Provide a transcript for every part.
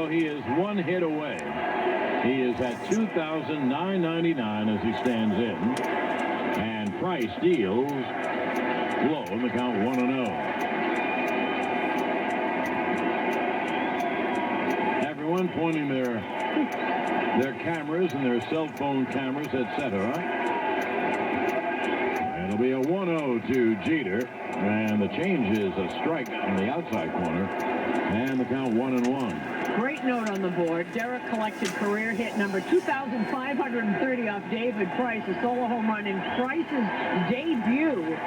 he is one hit away. He is at 2,999 as he stands in. And Price deals low in the count 1-0. Everyone pointing their cameras and their cell phone cameras, etc. It'll be a 1-0 to Jeter. And the change is a strike on the outside corner. And the count 1-1. Great note on the board. Derek collected career hit number 2,530 off David Price, a solo home run in Price's debut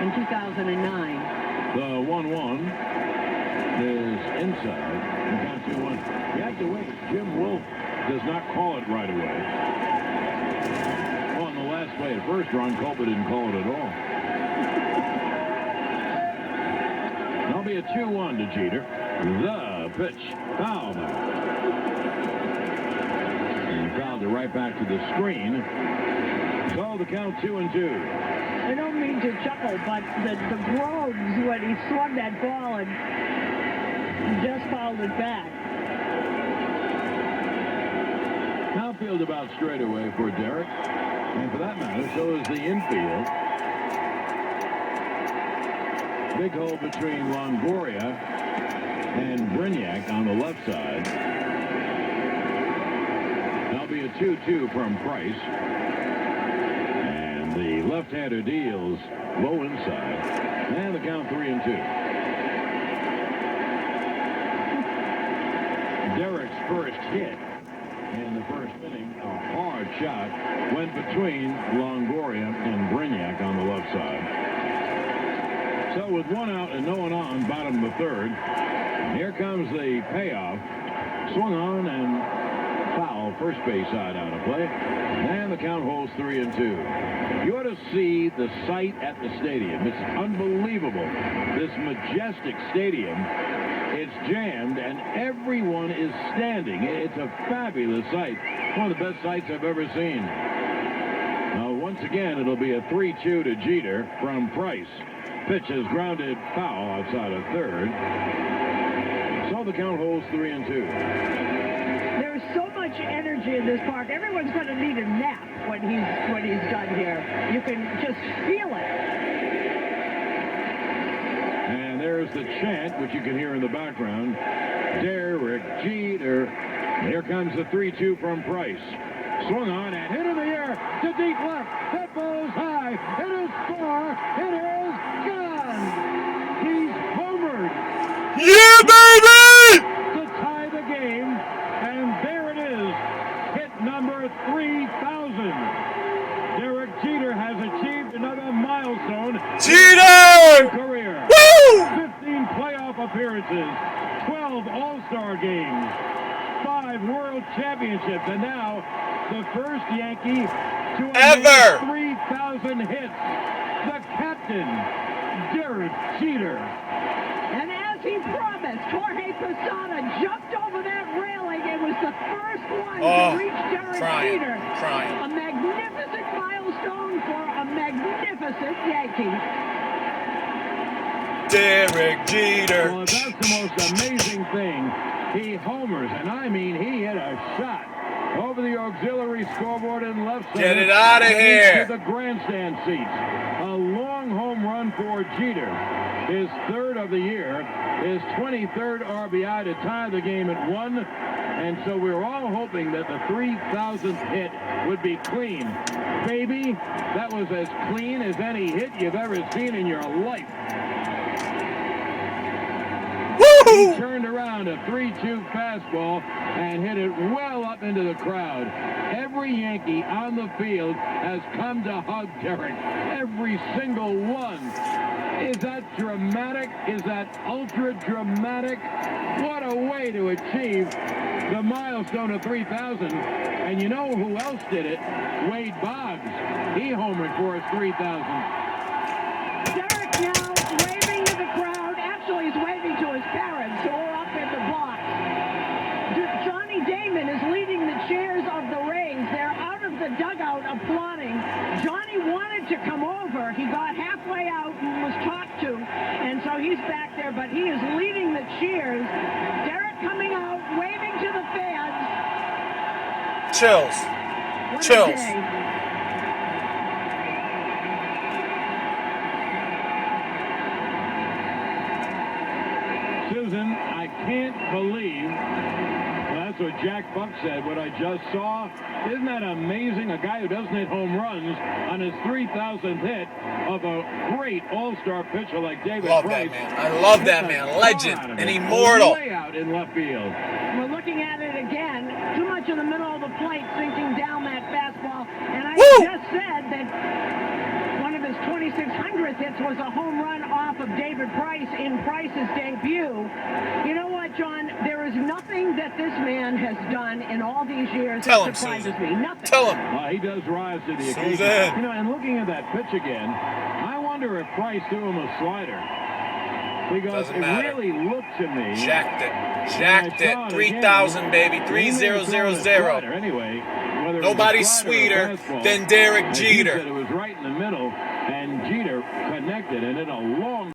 in 2009. The 1-1 is inside. The count 2-1. You have to wait. Jim Wolf does not call it right away. Well, on the last play at first, Ron Colbert didn't call it at all. That'll be a 2-1 to Jeter. The pitch. Foul. And fouled it right back to the screen. So the count 2-2. I don't mean to chuckle, but the groans when he swung that ball and just fouled it back. Outfield about straight away for Derek. And for that matter, so is the infield. Big hole between Longoria and Brignac on the left side. That'll be a 2-2 from Price. And the left-hander deals low inside. And the count 3-2. Derek's first hit in the first inning, a hard shot, went between Longoria and Brignac on the left side. So with one out and no one on, bottom of the third, here comes the payoff. Swung on and foul, first base side out of play. And the count holds 3-2. You ought to see the sight at the stadium. It's unbelievable. This majestic stadium. It's jammed and everyone is standing. It's a fabulous sight. One of the best sights I've ever seen. Now, once again, it'll be a 3-2 to Jeter from Price. Pitch is grounded foul outside of third. So the count holds 3-2. There's so much energy in this park. Everyone's going to need a nap when he's done here. You can just feel it. And there's the chant, which you can hear in the background. Derek Jeter. Here comes the 3-2 from Price. Swung on and hit in the air to deep left. That ball is high. It is far. It is gone. He's homered. Yeah, baby! To tie the game. And there it is. Hit number 3,000. Derek Jeter has achieved another milestone. Jeter! Career. Woo! 15 playoff appearances. 12 All-Star games. 5 World Championships. And now the first Yankee to ever 3,000 hits. The captain, Derek Jeter. And as he promised, Jorge Posada jumped over that railing. It was the first one to reach Derek Jeter. A magnificent milestone for a magnificent Yankee. Derek Jeter. Well, that's the most amazing thing. He homers, and I mean he hit a shot over the auxiliary scoreboard in left center. Get it out of here. To the grandstand seats. A long home run for Jeter. His third of the year. His 23rd RBI to tie the game at 1. And so we were all hoping that the 3,000th hit would be clean. Baby, that was as clean as any hit you've ever seen in your life. He turned around a 3-2 fastball and hit it well up into the crowd. Every Yankee on the field has come to hug Derek. Every single one. Is that dramatic? Is that ultra dramatic? What a way to achieve the milestone of 3,000. And you know who else did it? Wade Boggs. He homered for his 3,000. Derek now waving to the crowd. Actually, he's waving to his parents who are up in the block. Johnny Damon is leading the cheers of the Rays. They're out of the dugout applauding. Johnny wanted to come over. He got halfway out and was talked to, and so he's back there, but he is leading the cheers. Derek coming out, waving to Chills. What a Chills. day. Susan, I can't believe, well, that's what Jack Buck said, what I just saw. Isn't that amazing? A guy who doesn't hit home runs on his 3,000th hit of a great all-star pitcher like David Love Price. that man. I love that man. Legend. An immortal. Way out in left field. We're looking at it again. Too much in the middle of the plate, sinking down that fastball. And I Woo! just said that one of his 2,600th hits was a home run off of David Price in Price's debut. You know what, John? There is nothing that this man has done in all these years Tell that him, surprises Susan. me. Nothing. Tell him. He does rise to the occasion. Susan. You know, and looking at that pitch again, I wonder if Price threw him a slider. Because Doesn't it matter. really looked to me. Jacked it. Jacked it. 3,000, baby. 3,000. Anyway, whether it was a Nobody's slider or sweeter fastball, than Derek as you said, Jeter. it was right in the middle, and Jeter connected, and in a long